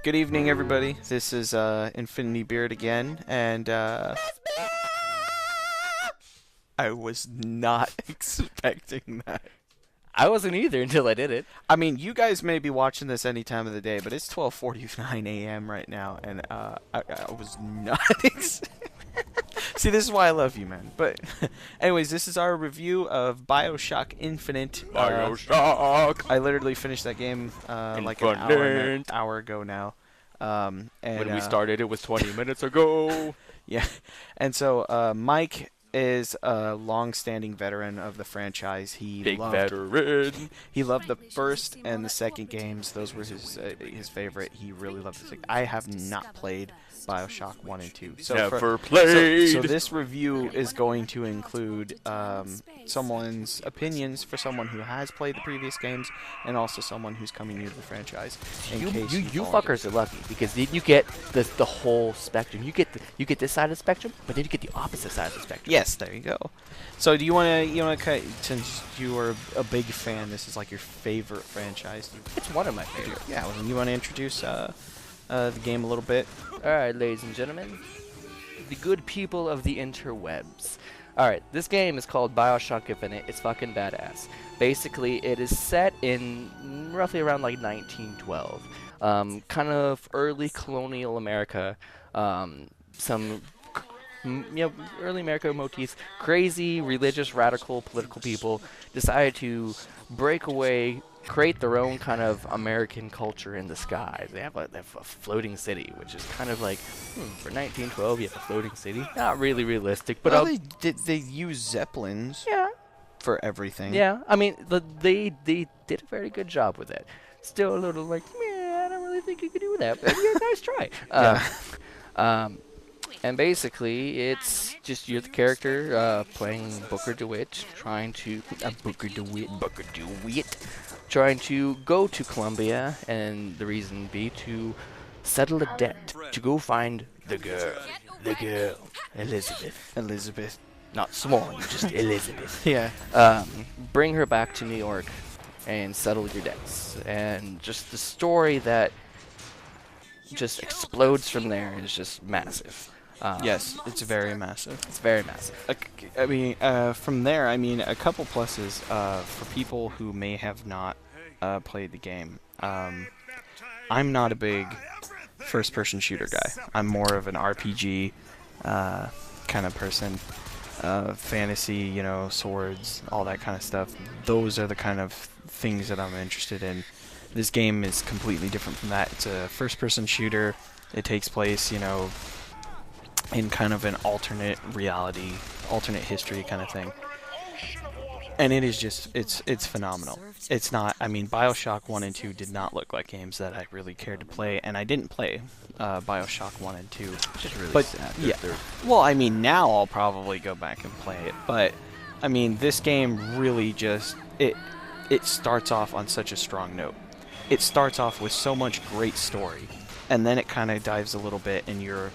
Good evening, everybody. This is InfinityBeard again, and I was not expecting that. I wasn't either until I did it. I mean, you guys may be watching this any time of the day, but it's 12:49 a.m. right now, and I was not See, this is why I love you, man. But anyways, this is our review of BioShock Infinite. BioShock! I literally finished that game like an hour ago now. And when we started, it was 20 minutes ago. Yeah, and so Mike is a long-standing veteran of the franchise. Big veteran. He loved the first and the second games. Those were his favorite. He really loved this. I have not played BioShock 1 and 2. So Never played. So this review is going to include someone's opinions for someone who has played the previous games and also someone who's coming new to the franchise. You fuckers are lucky because you get the whole spectrum. You get this side of the spectrum, but then you get the opposite side of the spectrum. Yes, there you go. So do you want to since you are a big fan, this is like your favorite franchise. It's one of my favorites. Yeah, well, you want to introduce the game a little bit? Alright, ladies and gentlemen, the good people of the interwebs. Alright, this game is called BioShock Infinite. It's fucking badass. Basically, it is set in roughly around like 1912. Kind of early colonial America. Some early America motifs. Crazy, religious, radical, political people decided to break away, create their own kind of American culture in the sky. They have a floating city, which is kind of like, for 1912, you have a floating city. Not really realistic, but well, they use zeppelins. Yeah. For everything. Yeah, I mean, they did a very good job with it. Still a little like, I don't really think you could do that, but yeah, nice try. And basically, it's just you're the character playing Booker DeWitt, trying to Booker DeWitt, trying to go to Columbia, and the reason be to settle a debt, to go find the girl, Elizabeth, not Swan, just Elizabeth. Yeah. Bring her back to New York and settle your debts, and just the story that just explodes from there is just massive. Yes, it's very massive. It's very massive. I mean, from there, I mean, a couple pluses for people who may have not played the game. I'm not a big first-person shooter guy. I'm more of an RPG kind of person. Fantasy, swords, all that kind of stuff. Those are the kind of things that I'm interested in. This game is completely different from that. It's a first-person shooter. It takes place, in kind of an alternate reality, alternate history kind of thing. And it is just, it's phenomenal. It's not, I mean, BioShock 1 and 2 did not look like games that I really cared to play, and I didn't play BioShock 1 and 2. Which is really but, sad. Yeah. Well, I mean, now I'll probably go back and play it, but, I mean, this game really just, it starts off on such a strong note. It starts off with so much great story, and then it kind of dives a little bit, and you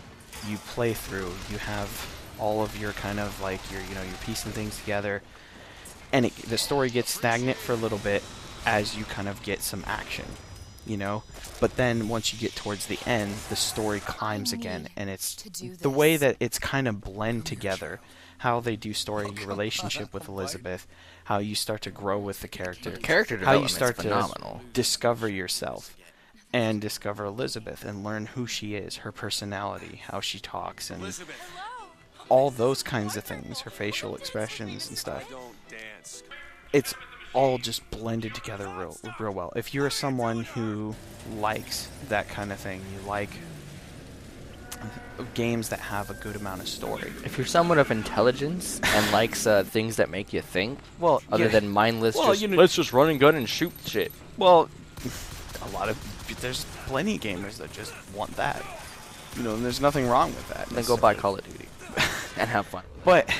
play through, you have all of your kind of like you're piecing things together, and the story gets stagnant for a little bit as you kind of get some action, but then once you get towards the end, the story climbs again, and it's the way that it's kind of blend together, how they do story, your relationship with Elizabeth, how you start to grow with the character, development, how you start phenomenal. to discover yourself and discover Elizabeth and learn who she is, her personality, how she talks, and all those kinds of things, her facial expressions and stuff. It's all just blended together real well. If you're someone who likes that kind of thing, you like games that have a good amount of story. If you're someone of intelligence and likes things that make you think, well, other than mindless, let's just run and gun and shoot shit. Well, there's plenty of gamers that just want that. And there's nothing wrong with that. Then go buy Call of Duty and have fun. But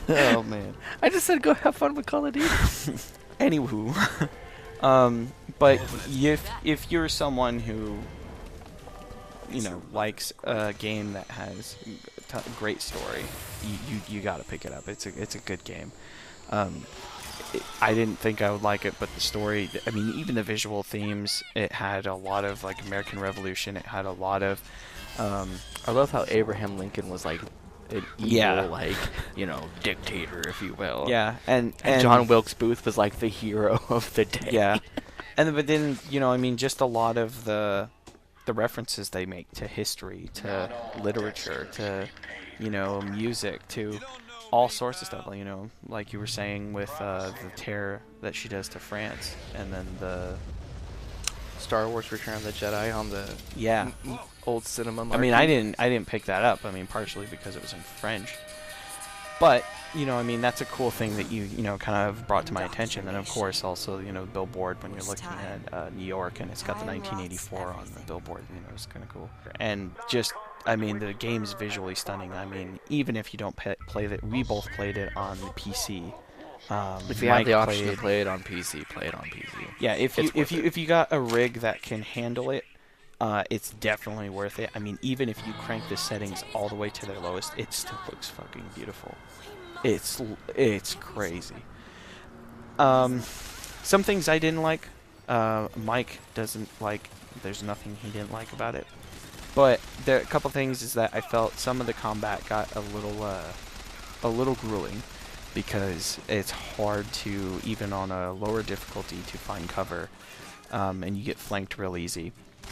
oh man, I just said go have fun with Call of Duty. Anywho, but if you're someone who likes a game that has great story, you gotta pick it up. It's a good game. I didn't think I would like it, but the story, I mean, even the visual themes, it had a lot of like American Revolution. It had a lot of I love how Abraham Lincoln was like an evil, Yeah. like, you know, dictator, if you will. yeah, and John Wilkes Booth was like the hero of the day. Yeah, but then I mean, just a lot of the references they make to history, to literature, to music, to all sorts of stuff. Like you were saying with the terror that she does to France, and then the Star Wars: Return of the Jedi on the old cinema market. I mean, I didn't pick that up. I mean, partially because it was in French, but I mean, that's a cool thing that you kind of brought to my attention. And of course, also the billboard when you're looking at New York, and it's got the 1984 on the billboard. It's kind of cool. And just, I mean, the game's visually stunning. I mean, even if you don't play that, we both played it on the PC. If you have the option to play it on PC, play it on PC. Yeah, if you got a rig that can handle it, it's definitely worth it. I mean, even if you crank the settings all the way to their lowest, it still looks fucking beautiful. It's crazy. Some things I didn't like. Mike doesn't like. There's nothing he didn't like about it. But there a couple things is that I felt some of the combat got a little grueling, because it's hard to, even on a lower difficulty, to find cover, and you get flanked real easy.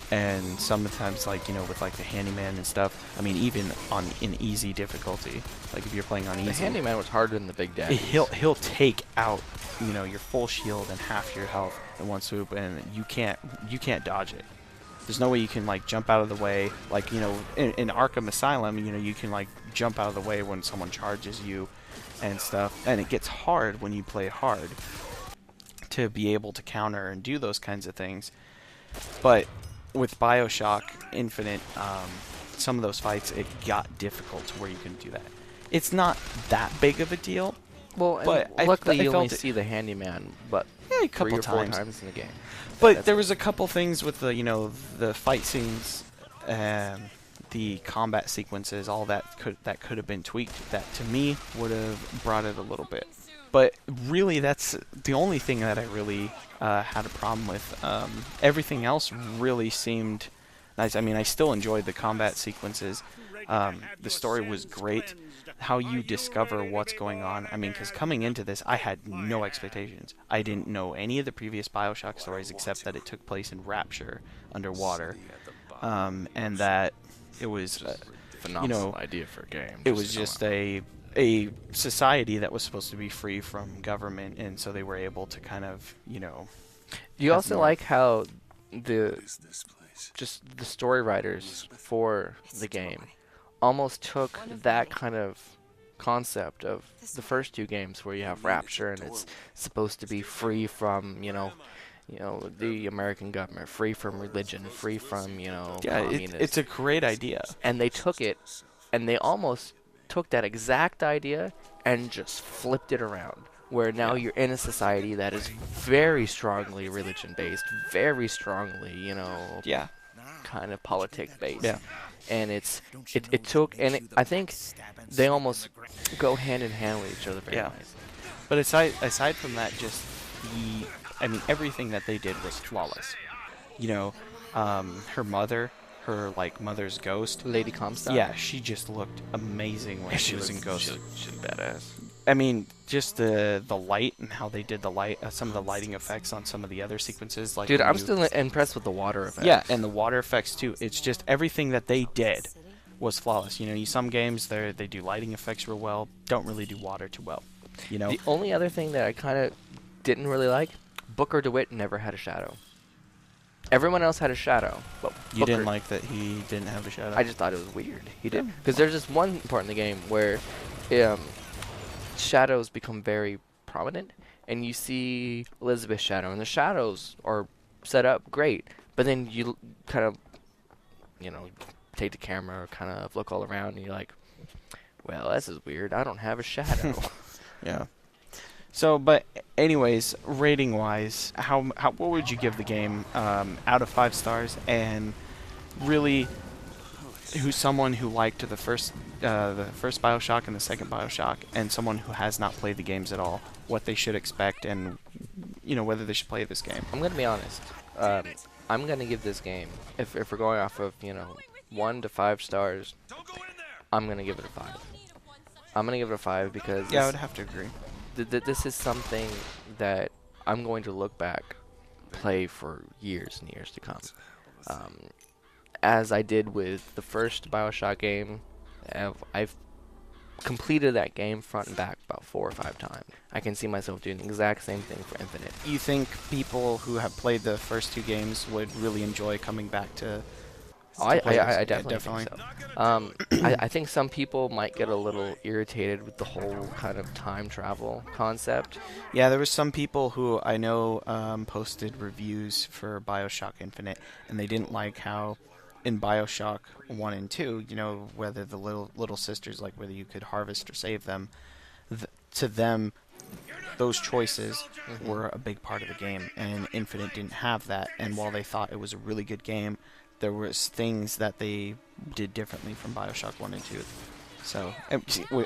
And sometimes, like, with like the handyman and stuff, I mean, even in easy difficulty, like if you're playing on easy, the handyman was harder than the big daddy. He'll take out your full shield and half your health in one swoop, and you can't dodge it. There's no way you can like jump out of the way, like in Arkham Asylum, you can like jump out of the way when someone charges you and stuff, and it gets hard when you play hard to be able to counter and do those kinds of things. But with BioShock Infinite, some of those fights, it got difficult to where you couldn't do that. It's not that big of a deal. Well, but luckily I you only felt see the handyman, but a couple 3 or 4 times. times in the game. But there was a couple things with the the fight scenes, the combat sequences, all that could have been tweaked. That to me would have brought it a little bit. But really, that's the only thing that I really had a problem with. Everything else really seemed nice. I mean, I still enjoyed the combat sequences. The story was great. How you discover what's going on. I mean, because coming into this, I had no expectations. I didn't know any of the previous BioShock stories except that it took place in Rapture, underwater, and that it was phenomenal idea for a game. It was just a society that was supposed to be free from government, and so they were able to kind of You also like how the story writers for the game almost took that kind of concept of the first 2 games, where you have Rapture and it's supposed to be free from the American government, free from religion, free from it's a great idea. And they took it, and they almost took that exact idea and just flipped it around, where now you're in a society that is very strongly religion based, very strongly kind of politics based. Yeah. And I think they almost go hand in hand with each other very nice. But aside from that, just everything that they did was flawless. Her mother's ghost, Lady Comstock. Yeah, she just looked amazing when she was in Ghost. She's badass. I mean, just the light and how they did the light, some of the lighting effects on some of the other sequences. Like, dude, I'm still impressed with the water effects. Yeah, and the water effects too. It's just everything that they did was flawless. Some games they do lighting effects real well, don't really do water too well. The only other thing that I kind of didn't really like, Booker DeWitt never had a shadow. Everyone else had a shadow, but you didn't like that he didn't have a shadow? I just thought it was weird. He did, because there's just one part in the game where shadows become very prominent, and you see Elizabeth's shadow, and the shadows are set up great, but then you kind of, take the camera, kind of look all around, and you're like, well, this is weird. I don't have a shadow. Yeah. So, but anyways, rating-wise, what would you give the game out of 5 stars? And really, who's someone who liked the first BioShock and the second BioShock, and someone who has not played the games at all, what they should expect, and whether they should play this game. I'm gonna be honest. I'm gonna give this game, if we're going off of 1 to 5 stars, I'm gonna give it a 5. I'm gonna give it a 5 because Yeah, I would have to agree. This is something that I'm going to look back, play for years and years to come. As I did with the first BioShock game, I've completed that game front and back about 4 or 5 times. I can see myself doing the exact same thing for Infinite. You think people who have played the first 2 games would really enjoy coming back to? I Yeah, definitely think so. I think some people might get a little irritated with the whole kind of time travel concept. Yeah, there was some people who I know posted reviews for BioShock Infinite, and they didn't like how in BioShock 1 and 2, whether the little sisters, like whether you could harvest or save them, to them, those choices were a big part of the game, and Infinite didn't have that. And while they thought it was a really good game, there was things that they did differently from BioShock 1 and 2. So,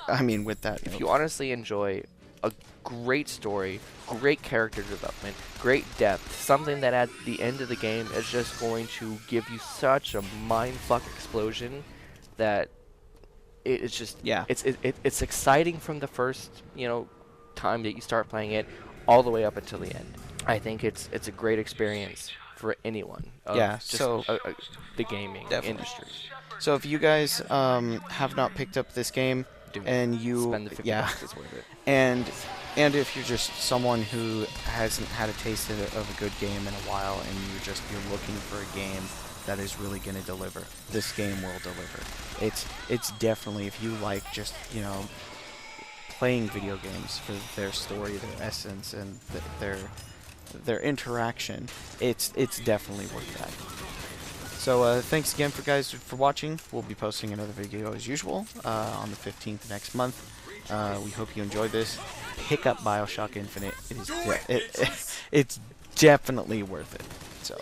I mean, with that, if you honestly enjoy a great story, great character development, great depth, something that at the end of the game is just going to give you such a mindfuck explosion that it's just, it's exciting from the first time that you start playing it all the way up until the end. I think it's a great experience for anyone. The gaming industry. So if you guys have not picked up this game, and you spend the $50, it's worth it. And if you're just someone who hasn't had a taste of a good game in a while, and you're looking for a game that is really going to deliver, this game will deliver. It's definitely, if you like just playing video games for their story, their essence, and their interaction, it's definitely worth that. So thanks again for watching. We'll be posting another video as usual on the 15th next month. We hope you enjoyed this. Pick up BioShock Infinite. It's definitely worth it. So.